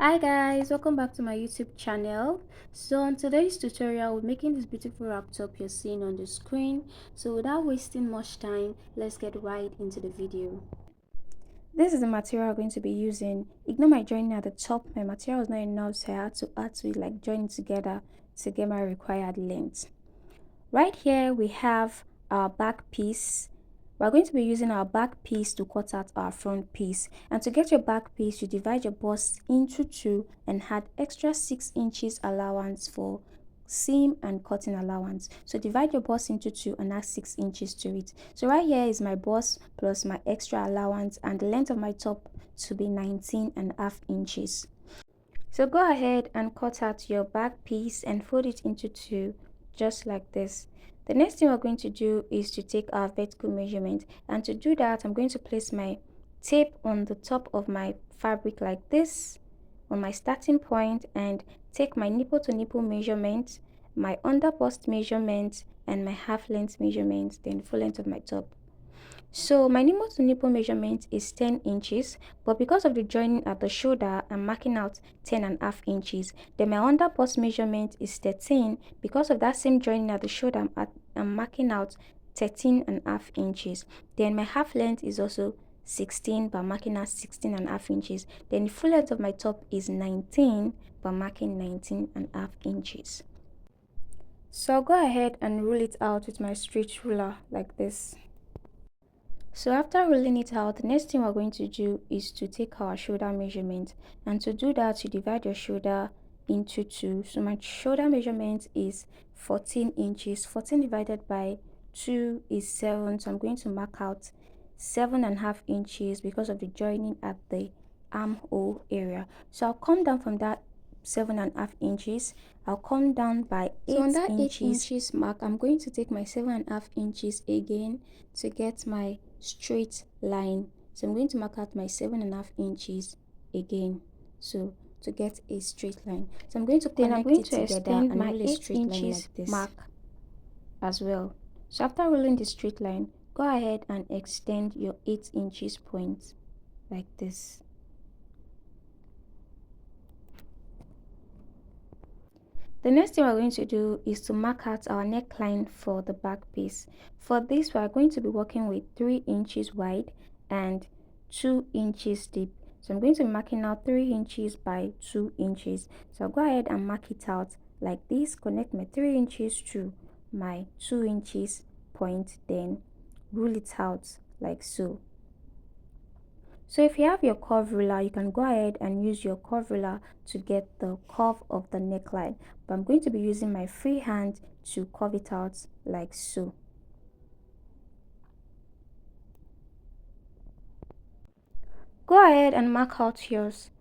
Hi guys, welcome back to my YouTube channel. So on today's tutorial, we're making this beautiful wrap top you're seeing on the screen. So without wasting much time, let's get right into the video. This is the material I'm going to be using. Ignore my joining at the top. My material is not enough, so I had to add to it, like join it together to get my required length. Right here we have our back piece. We're going to be using our back piece to cut out our front piece. And to get your back piece, you divide your bust into two and add extra 6 inches allowance for seam and cutting allowance. So divide your bust into two and add 6 inches to it. So right here is my bust plus my extra allowance, and the length of my top to be 19.5 inches. So go ahead and cut out your back piece and fold it into two, just like this. The next thing we're going to do is to take our vertical measurement, and to do that I'm going to place my tape on the top of my fabric like this on my starting point, and take my nipple to nipple measurement, my under bust measurement, and my half length measurement, then full length of my top. So my nipple to nipple measurement is 10 inches, but because of the joining at the shoulder, I'm marking out 10.5 inches. Then my under bust measurement is 13. Because of that same joining at the shoulder, I'm marking out 13.5 inches. Then my half length is also 16, but marking out 16.5 inches. Then the full length of my top is 19, but marking 19.5 inches. So I'll go ahead and rule it out with my straight ruler like this. So after rolling it out, the next thing we're going to do is to take our shoulder measurement, and to do that you divide your shoulder into two. So my shoulder measurement is 14 inches. 14 divided by 2 is 7, so I'm going to mark out 7.5 inches because of the joining at the armhole area. So I'll come down from that 7.5 inches. I'll come down by 8 so on that inches. 8 inches mark, I'm going to take my 7.5 inches again to get my straight line. So I'm going to mark out my 7.5 inches again, so to get a straight line. So I'm going to connect it together and roll a straight line like this mark as well. So after rolling the straight line, go ahead and extend your 8 inches point like this. The next thing we're going to do is to mark out our neckline for the back piece. For this, we are going to be working with 3 inches wide and 2 inches deep. So I'm going to be marking out 3 inches by 2 inches. So I'll go ahead and mark it out like this, connect my 3 inches to my 2 inches point, then rule it out like so. So if you have your curve ruler, you can go ahead and use your curve ruler to get the curve of the neckline. But I'm going to be using my free hand to curve it out like so. Go ahead and mark out yours.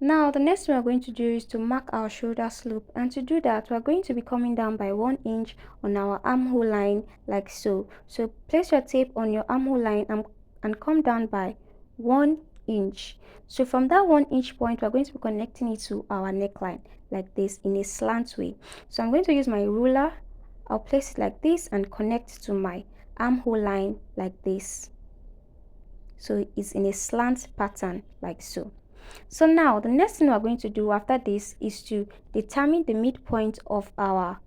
Now the next thing we're going to do is to mark our shoulder slope, and to do that we're going to be coming down by 1 inch on our armhole line like so. So place your tape on your armhole line and come down by 1 inch. So from that 1 inch point, we're going to be connecting it to our neckline like this in a slant way. So I'm going to use my ruler. I'll place it like this and connect to my armhole line like this. So it's in a slant pattern like so. So now the next thing we're going to do after this is to determine the midpoint of our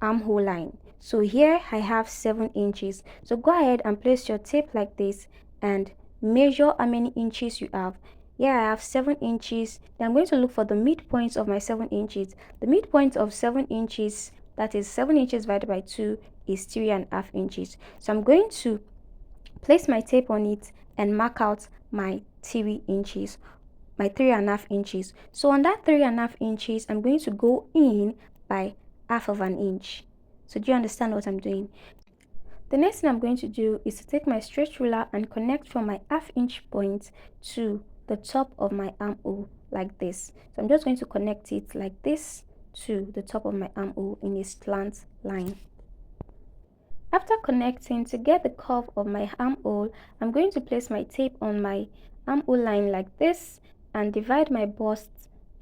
armhole line. So here I have 7 inches. So go ahead and place your tape like this and measure how many inches you have. Here I have 7 inches. Then I'm going to look for the midpoint of my 7 inches. The midpoint of 7 inches, that is 7 inches divided by 2, is 3.5 inches. So I'm going to place my tape on it and mark out my 3 inches, my 3.5 inches. So on that 3.5 inches, I'm going to go in by half of an inch. So do you understand what I'm doing? The next thing I'm going to do is to take my straight ruler and connect from my half-inch point to the top of my armhole like this. So I'm just going to connect it like this to the top of my armhole in a slant line. After connecting, to get the curve of my armhole, I'm going to place my tape on my armhole line like this and divide my bust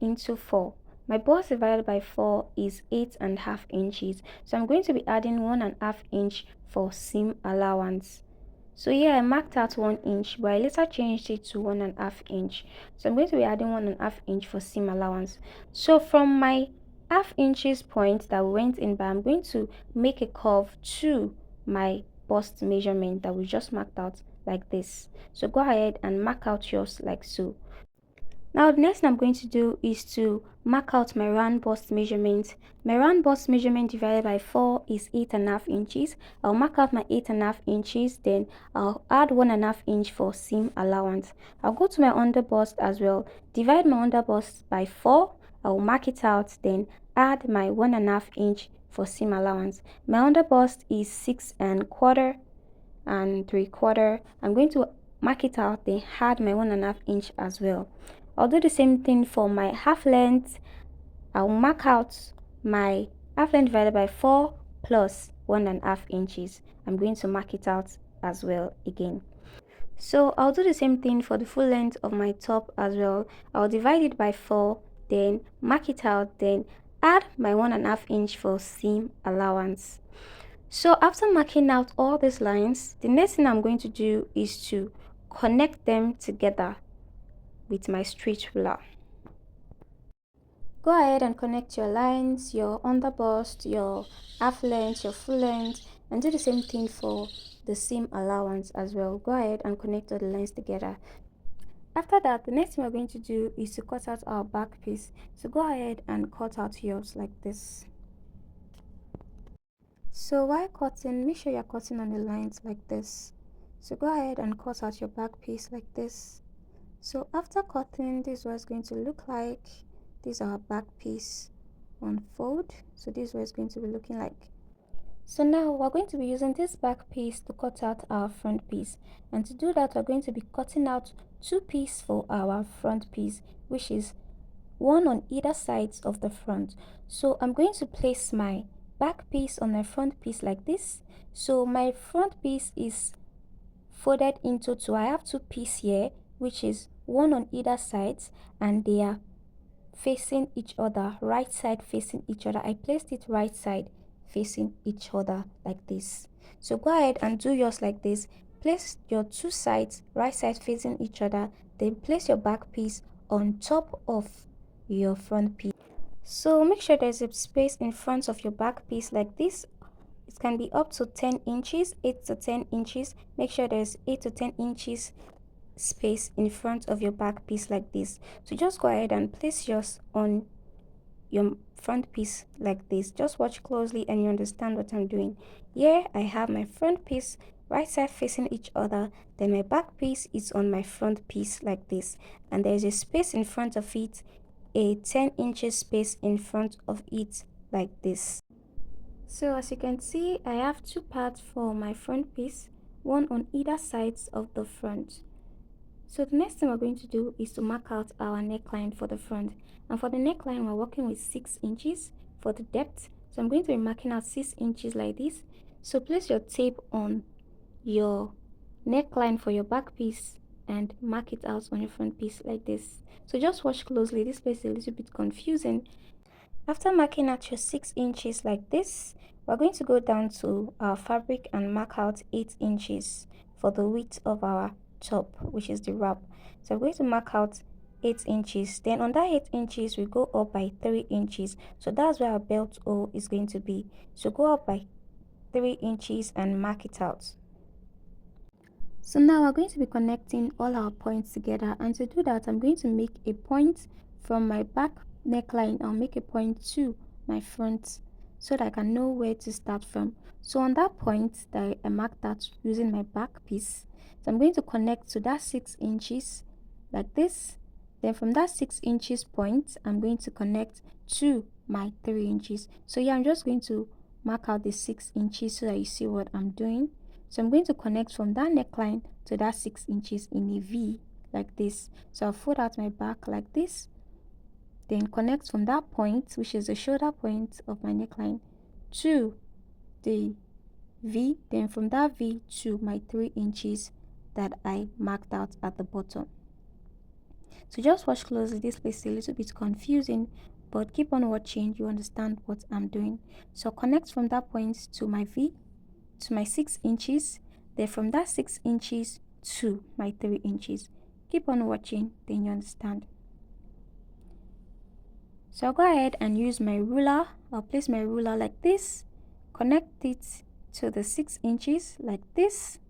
into 4. My bust divided by 4 is 8.5 inches. So I'm going to be adding 1.5 inch for seam allowance. So here I marked out 1 inch, but I later changed it to 1.5 inch. So I'm going to be adding 1.5 inch for seam allowance. So from my half inches point that we went in by, I'm going to make a curve to my bust measurement that we just marked out like this. So go ahead and mark out yours like so. Now the next thing I'm going to do is to mark out my round bust measurement. My round bust measurement divided by 4 is 8.5 inches. I'll mark out my 8.5 inches, then I'll add 1.5 inch for seam allowance. I'll go to my under bust as well, divide my under bust by 4, I'll mark it out, then add my 1.5 inch for seam allowance. My under bust is 6.25 and 3/4. I'm going to mark it out, then add my 1.5 inch as well. I'll do the same thing for my half length. I'll mark out my half length divided by 4 plus 1.5 inches. I'm going to mark it out as well again. So I'll do the same thing for the full length of my top as well. I'll divide it by 4, then mark it out, then add my 1.5 inch for seam allowance. So after marking out all these lines, the next thing I'm going to do is to connect them together with my straight ruler. Go ahead and connect your lines, your under bust, your half length, your full length, and do the same thing for the seam allowance as well. Go ahead and connect all the lines together. After that, the next thing we're going to do is to cut out our back piece. So go ahead and cut out yours like this. So while cutting, make sure you're cutting on the lines like this. So go ahead and cut out your back piece like this. So after cutting, this is what it's going to look like. This is our back piece unfold. So this is what it's going to be looking like. So now we're going to be using this back piece to cut out our front piece, and to do that we're going to be cutting out 2 pieces for our front piece, which is 1 on either sides of the front. So I'm going to place my back piece on my front piece like this. So my front piece is folded into 2. I have 2 pieces here, which is 1 on either sides, and they are facing each other, right side facing each other. I placed it right side facing each other like this. So go ahead and do yours like this. Place your 2 sides right side facing each other, then place your back piece on top of your front piece. So make sure there's a space in front of your back piece like this. It can be up to 10 inches, 8 to 10 inches. Make sure there's 8 to 10 inches space in front of your back piece like this. So just go ahead and place yours on your front piece like this. Just watch closely and you understand what I'm doing. Here I have my front piece right side facing each other, then my back piece is on my front piece like this, and there's a space in front of it, a 10 inches space in front of it like this. So as you can see, I have 2 parts for my front piece, one on either sides of the front. So the next thing we're going to do is to mark out our neckline for the front. And for the neckline, we're working with 6 inches for the depth. So I'm going to be marking out 6 inches like this. So place your tape on your neckline for your back piece and mark it out on your front piece like this. So just watch closely. This place is a little bit confusing. After marking out your 6 inches like this, we're going to go down to our fabric and mark out 8 inches for the width of our top, which is the wrap. So I'm going to mark out 8 inches. Then on that 8 inches, we go up by 3 inches. So that's where our belt hole is going to be. So go up by 3 inches and mark it out. So now we're going to be connecting all our points together, and to do that I'm going to make a point from my back neckline. I'll make a point to my front so that I can know where to start from. So on that point that I marked that using my back piece, so I'm going to connect to that 6 inches like this. Then from that 6 inches point I'm going to connect to my 3 inches. So yeah, I'm just going to mark out the 6 inches so that you see what I'm doing. So I'm going to connect from that neckline to that 6 inches in a V like this. So I'll fold out my back like this, then connect from that point, which is the shoulder point of my neckline, to the V, then from that V to my 3 inches that I marked out at the bottom. So just watch closely. This place is a little bit confusing, but keep on watching, you understand what I'm doing. So connect from that point to my V, to my 6 inches, then from that 6 inches to my 3 inches. Keep on watching, then you understand. So I'll go ahead and use my ruler. I'll place my ruler like this, connect it to the 6 inches like this.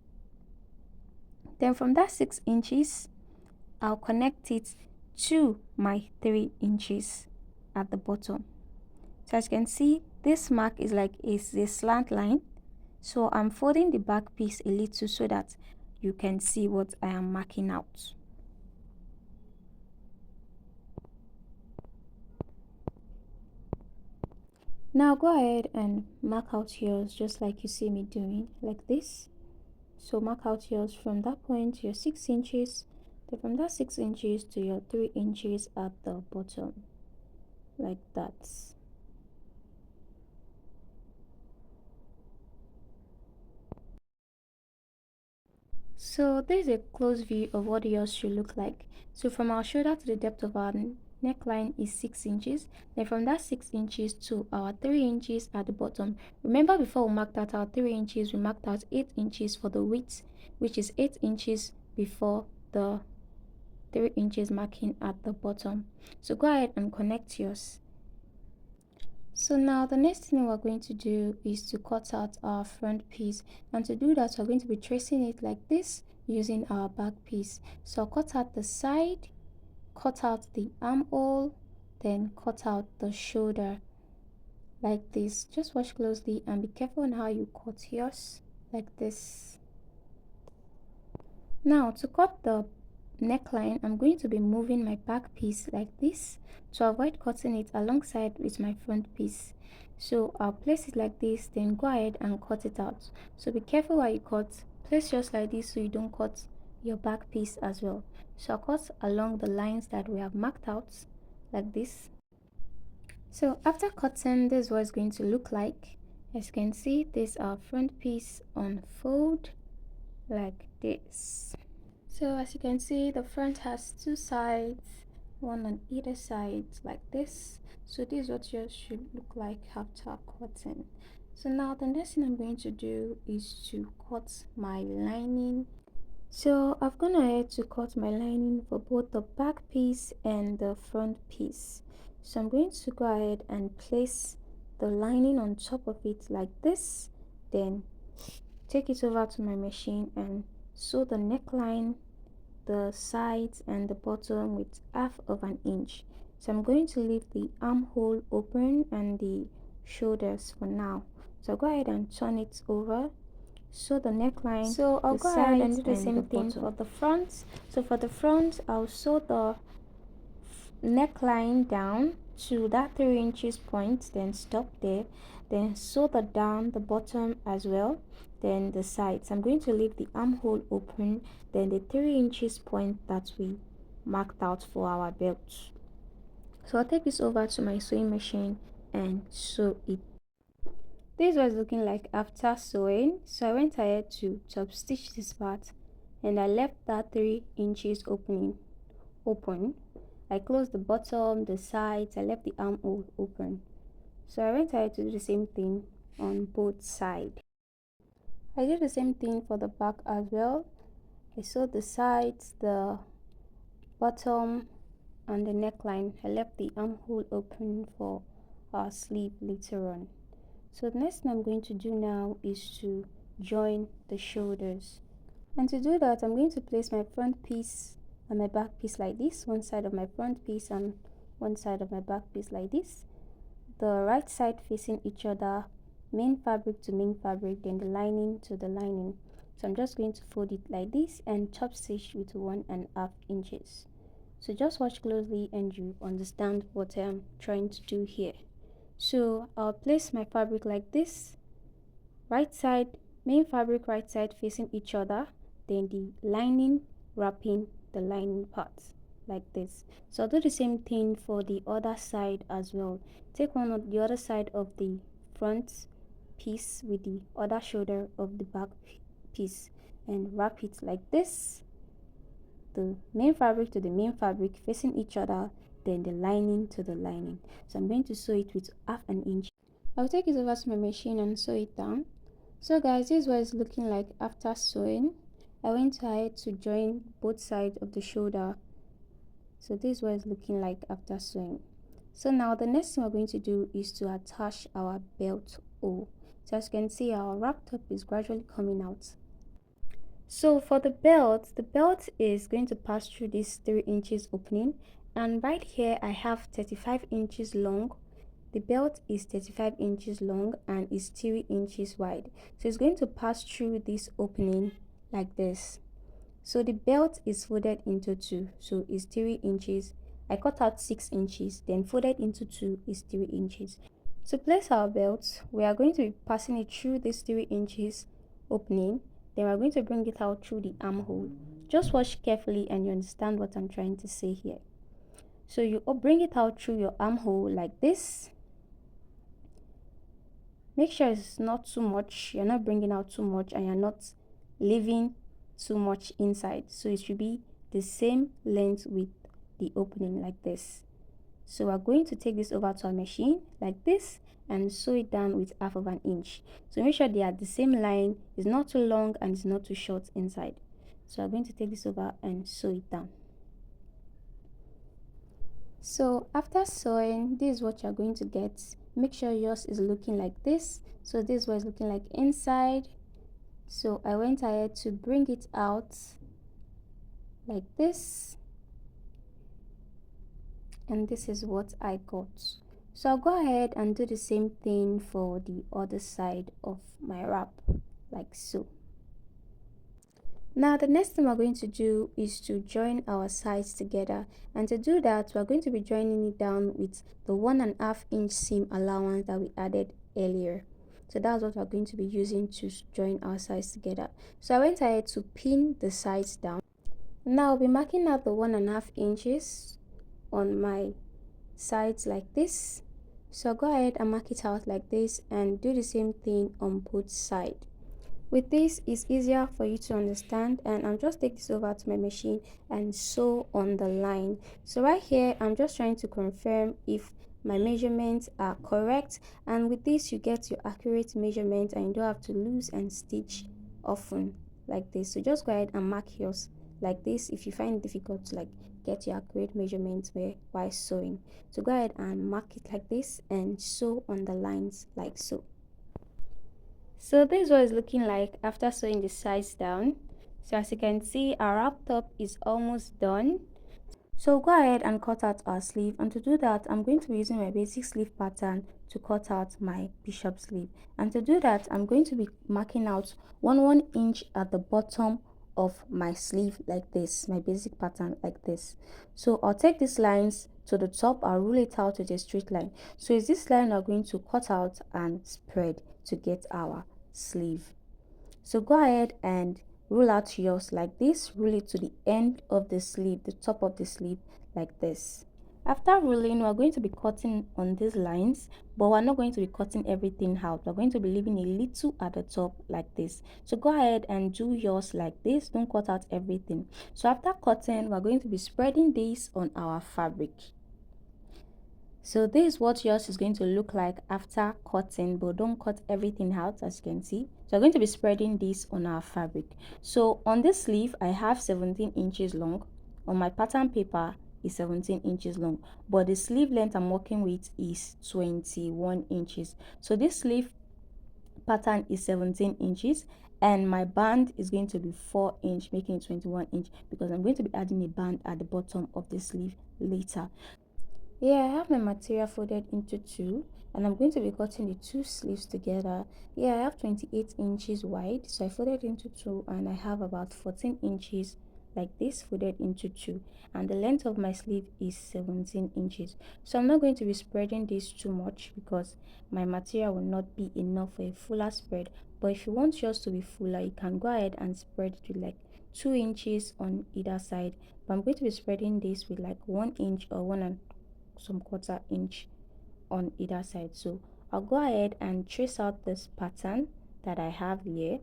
Then from that 6 inches, I'll connect it to my 3 inches at the bottom. So as you can see, this mark is like a slant line. So I'm folding the back piece a little so that you can see what I am marking out. Now go ahead and mark out yours just like you see me doing, like this. So mark out yours from that point to your 6 inches, then from that 6 inches to your 3 inches at the bottom, like that. So this is a close view of what yours should look like. So from our shoulder to the depth of our neckline is 6 inches. Then from that 6 inches to our 3 inches at the bottom. Remember before we marked out our 3 inches, we marked out 8 inches for the width, which is 8 inches before the 3 inches marking at the bottom. So go ahead and connect yours. So now the next thing we're going to do is to cut out our front piece, and to do that we're going to be tracing it like this using our back piece. So cut out the side, cut out the armhole, then cut out the shoulder like this. Just watch closely and be careful on how you cut yours, like this. Now to cut the neckline, I'm going to be moving my back piece like this to avoid cutting it alongside with my front piece. So I'll place it like this, then go ahead and cut it out. So be careful while you cut. Place just like this so you don't cut your back piece as well. So I'll cut along the lines that we have marked out like this. So after cutting, this is what it's going to look like. As you can see, this is our front piece unfold like this. So as you can see, the front has 2 sides, one on either side like this. So this is what yours should look like after cutting. So now the next thing I'm going to do is to cut my lining. So I've gone ahead to cut my lining for both the back piece and the front piece. So I'm going to go ahead and place the lining on top of it like this, then take it over to my machine and sew the neckline, the sides and the bottom with 1/2 inch. So I'm going to leave the armhole open and the shoulders for now. So go ahead and turn it over, sew the neckline. So I'll go ahead and do the same thing for the front. So for the front, I'll sew the neckline down to that 3 inches point, then stop there, then sew down the bottom as well, then the sides. I'm going to leave the armhole open, then the 3 inches point that we marked out for our belt. So I'll take this over to my sewing machine and sew it. This was looking like after sewing. So I went ahead to top stitch this part, and I left that 3 inches opening open. I closed the bottom, the sides, I left the armhole open. So I went ahead to do the same thing on both sides. I did the same thing for the back as well. I sewed the sides, the bottom, and the neckline. I left the armhole open for our sleeve later on. So the next thing I'm going to do now is to join the shoulders. And to do that, I'm going to place my front piece and my back piece like this, one side of my front piece and one side of my back piece like this, the right side facing each other, main fabric to main fabric, then the lining to the lining. So I'm just going to fold it like this and top stitch with 1/2 inches. So just watch closely and you understand what I'm trying to do here. So I'll place my fabric like this, right side, main fabric right side facing each other, then the lining wrapping the lining part like this. So I'll do the same thing for the other side as well. Take one of the other side of the front piece with the other shoulder of the back piece and wrap it like this, the main fabric to the main fabric facing each other, then the lining to the lining. So I'm going to sew it with 1/2 inch. I'll take it over to my machine and sew it down. So guys, this is what it's looking like after sewing. I went ahead to join both sides of the shoulder. So this is what it's looking like after sewing. So now the next thing we're going to do is to attach our belt O. So as you can see, our wrap top is gradually coming out. So for the belt is going to pass through this 3 inches opening, and right here I have 35 inches long. The belt is 35 inches long and is 3 inches wide. So it's going to pass through this opening like this. So the belt is folded into two, so it's 3 inches. I cut out 6 inches, then folded into two is 3 inches. To place our belt, we are going to be passing it through this 3 inches opening, then we're going to bring it out through the armhole. Just watch carefully and you understand what I'm trying to say here. So you bring it out through your armhole like this. Make sure it's not too much, you're not bringing out too much and you're not leaving too much inside. So it should be the same length with the opening like this. So we're going to take this over to our machine like this and sew it down with 1/2 inch. So make sure they are the same line, it's not too long and it's not too short inside. So I'm going to take this over and sew it down. So after sewing, this is what you're going to get. Make sure yours is looking like this. So this is what it's looking like inside. So I went ahead to bring it out like this, and this is what I got. So I'll go ahead and do the same thing for the other side of my wrap like so. Now the next thing we're going to do is to join our sides together, and to do that we're going to be joining it down with the 1/2 inch seam allowance that we added earlier. So that's what we're going to be using to join our sides together. So I went ahead to pin the sides down. Now I'll be marking out the 1/2 inches on my sides like this. So go ahead and mark it out like this and do the same thing on both sides. With this, it's easier for you to understand, and I'll just take this over to my machine and sew on the line. So right here, I'm just trying to confirm if my measurements are correct, and with this you get your accurate measurement and you don't have to lose and stitch often like this. So just go ahead and mark yours like this if you find it difficult to get your accurate measurements while sewing. So go ahead and mark it like this and sew on the lines like so. So this is what it's looking like after sewing the sides down. So as you can see, our wrap top is almost done. So go ahead and cut out our sleeve, and to do that I'm going to be using my basic sleeve pattern to cut out my bishop sleeve. And to do that I'm going to be marking out 1 inch at the bottom of my sleeve like this, my basic pattern like this. So I'll take these lines to the top, I'll rule it out with a straight line. So it's this line we're going to cut out and spread to get our sleeve. So go ahead and rule out yours like this, rule it to the end of the sleeve, the top of the sleeve like this. After ruling, we're going to be cutting on these lines, but we're not going to be cutting everything out. We're going to be leaving a little at the top like this. So go ahead and do yours like this, don't cut out everything. So after cutting, we're going to be spreading this on our fabric. So this is what yours is going to look like after cutting, but don't cut everything out as you can see. So I'm going to be spreading this on our fabric. So on this sleeve I have 17 inches long. On my pattern paper is 17 inches long, but the sleeve length I'm working with is 21 inches. So this sleeve pattern is 17 inches and my band is going to be 4 inch, making it 21 inch, because I'm going to be adding a band at the bottom of the sleeve later. Yeah, I have my material folded into two, and I'm going to be cutting the two sleeves together. Yeah, I have 28 inches wide, so I folded into two, and I have about 14 inches like this folded into two, and the length of my sleeve is 17 inches. So I'm not going to be spreading this too much because my material will not be enough for a fuller spread. But if you want yours to be fuller, you can go ahead and spread it with like 2 inches on either side. But I'm going to be spreading this with like 1 inch or 1 1/4 inch on either side. So I'll go ahead and trace out this pattern that I have here,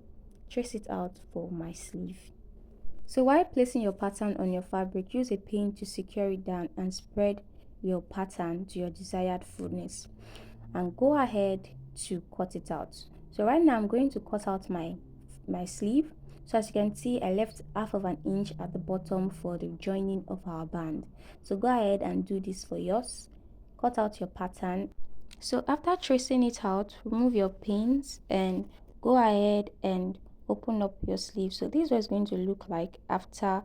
trace it out for my sleeve. So while placing your pattern on your fabric, use a pin to secure it down and spread your pattern to your desired fullness, and go ahead to cut it out. So right now I'm going to cut out my sleeve. So as you can see, I left half of an inch at the bottom for the joining of our band. So go ahead and do this for yours. Cut out your pattern. So after tracing it out, remove your pins and go ahead and open up your sleeve. So this is what it's going to look like after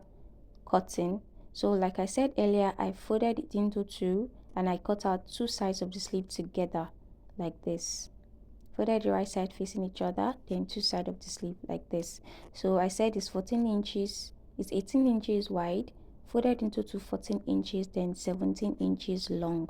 cutting. So like I said earlier, I folded it into two and I cut out two sides of the sleeve together like this. Folded the right side facing each other, then two sides of the sleeve like this. So I said it's 14 inches, it's 18 inches wide, folded into two, 14 inches, then 17 inches long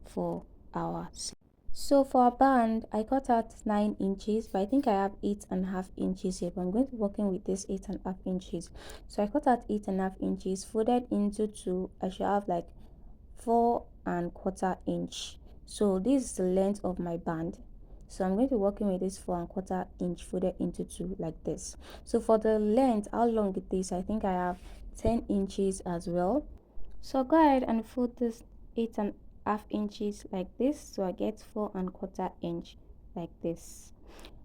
for our sleeve. So for a band, I cut out 9 inches, but I think I have 8.5 inches here. But I'm going to be working with this 8.5 inches. So I cut out 8.5 inches, folded into two. I should have like 4.25 inch. So this is the length of my band. So I'm going to be working with this 4.25 inch folded into two like this. So for the length, how long it is, I think I have 10 inches as well. So go ahead and fold this 8.5 inches like this, so I get 4.25 inch like this.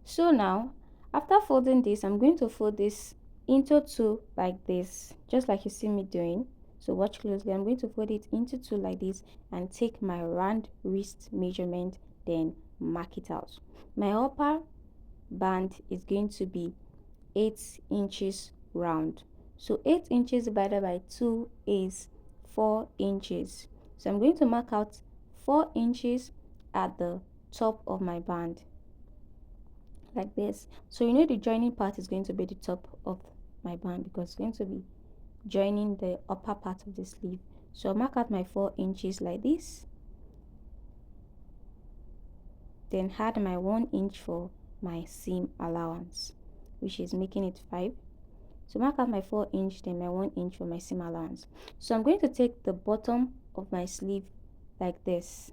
So now after folding this, I'm going to fold this into two like this, just like you see me doing. So watch closely. I'm going to fold it into two like this and take my round wrist measurement, then mark it out. My upper band is going to be 8 inches round. So 8 inches divided by 2 is 4 inches. So I'm going to mark out 4 inches at the top of my band like this. So you know the joining part is going to be the top of my band because it's going to be joining the upper part of the sleeve. So I'll mark out my 4 inches like this, then add my 1 inch for my seam allowance, which is making it 5. So mark out my 4 inch, then my 1 inch for my seam allowance. So I'm going to take the bottom of my sleeve like this.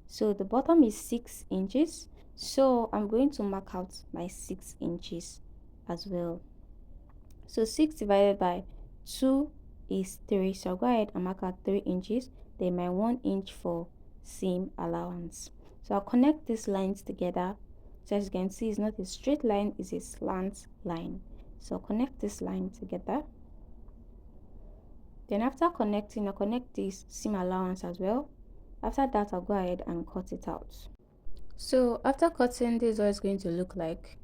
So the bottom is 6 inches. So I'm going to mark out my 6 inches as well. So 6 divided by 2 is 3. So I'll go ahead and mark out 3 inches, then my 1 inch for seam allowance. So I'll connect these lines together. So as you can see, it's not a straight line, it's a slant line. So I'll connect this line together. Then after connecting, I'll connect this seam allowance as well. After that, I'll go ahead and cut it out. So after cutting, this is what it's going to look like.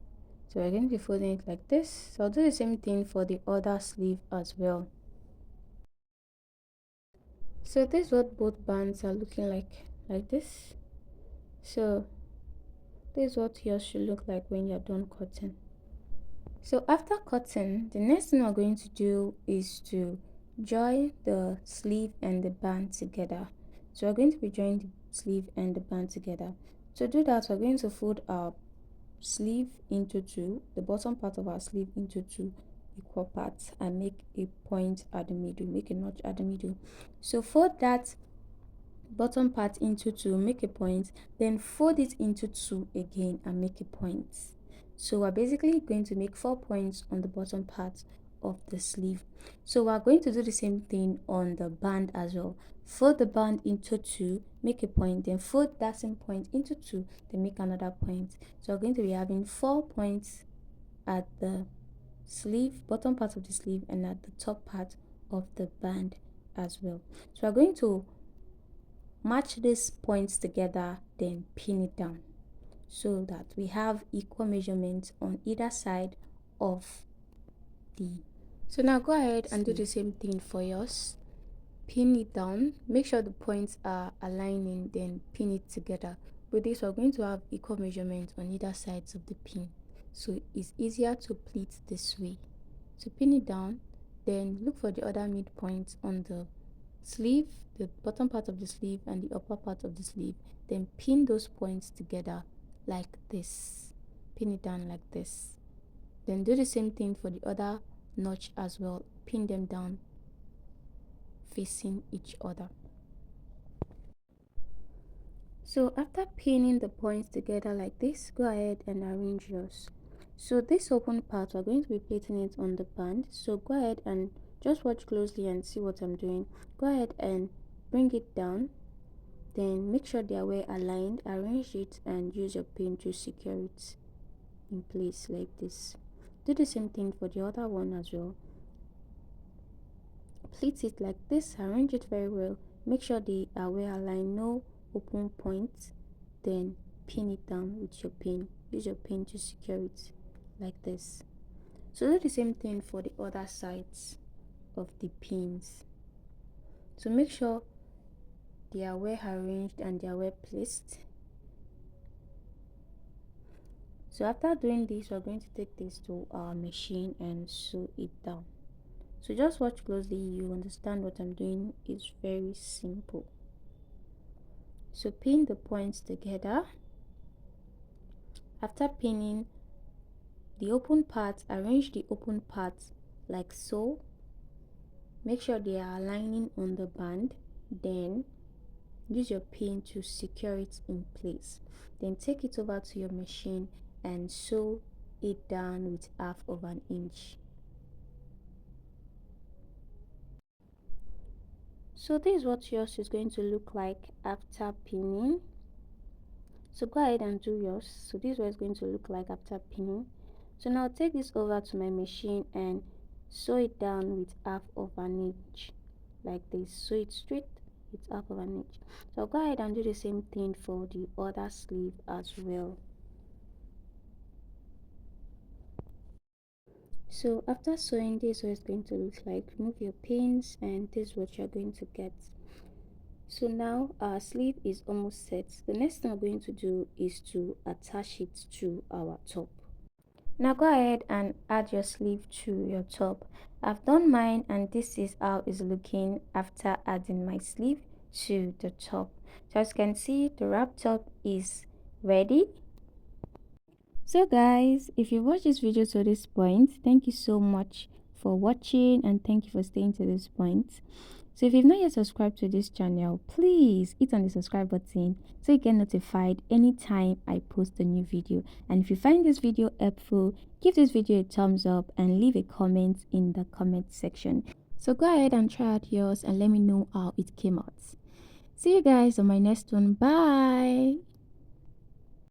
So we're going to be folding it like this. So I'll do the same thing for the other sleeve as well. So this is what both bands are looking like this. So this is what yours should look like when you're done cutting. So after cutting, the next thing we're going to do is to join the sleeve and the band together. So we're going to be joining the sleeve and the band together. To do that, we're going to fold our sleeve into two, the bottom part of our sleeve into two equal parts, and make a point at the middle, make a notch at the middle. So fold that bottom part into two, make a point, then fold it into two again and make a point. So we're basically going to make 4 points on the bottom part of the sleeve. So we're going to do the same thing on the band as well. Fold the band into two, make a point, then fold that same point into two, then make another point. So we're going to be having 4 points at the sleeve, bottom part of the sleeve, and at the top part of the band as well. So we're going to match these points together, then pin it down so that we have equal measurements on either side of the. So now go ahead and do the same thing for yours. Pin it down, make sure the points are aligning, then pin it together. With this, we're going to have equal measurements on either sides of the pin, so it's easier to pleat this way. So pin it down, then look for the other midpoint on the sleeve, the bottom part of the sleeve and the upper part of the sleeve, then pin those points together like this. Pin it down like this. Then do the same thing for the other notch as well. Pin them down facing each other. So after pinning the points together like this, go ahead and arrange yours. So this open part, we're going to be plating it on the band. So go ahead and just watch closely and see what I'm doing. Go ahead and bring it down, Then make sure they are well aligned, arrange it and use your pin to secure it in place like this. Do the same thing for the other one as well. Pleat it like this, arrange it very well, make sure they are well aligned, no open points. Then pin it down with your pin, use your pin to secure it like this. So do the same thing for the other sides of the pins. So make sure they are well arranged and they are well placed. So after doing this, we're going to take this to our machine and sew it down. So just watch closely, you understand what I'm doing. It's very simple. So pin the points together. After pinning the open parts, arrange the open parts like so. Make sure they are aligning on the band. Then use your pin to secure it in place. Then take it over to your machine and sew it down with 1/2 inch. So this is what yours is going to look like after pinning. So go ahead and do yours. So this is what it's going to look like after pinning. So now take this over to my machine and sew it down with 1/2 inch like this. Sew it straight with 1/2 inch. So I'll go ahead and do the same thing for the other sleeve as well. So after sewing, this is what it's going to look like. Remove your pins and this is what you're going to get. So now our sleeve is almost set. The next thing we're going to do is to attach it to our top. Now go ahead and add your sleeve to your top. I've done mine and this is how it's looking after adding my sleeve to the top. So as you can see, the wrap top is ready. So guys, if you watched this video to this point, thank you so much for watching and thank you for staying to this point. So if you've not yet subscribed to this channel, please hit on the subscribe button so you get notified anytime I post a new video. And if you find this video helpful, give this video a thumbs up and leave a comment in the comment section. So go ahead and try out yours and let me know how it came out. See you guys on my next one. Bye.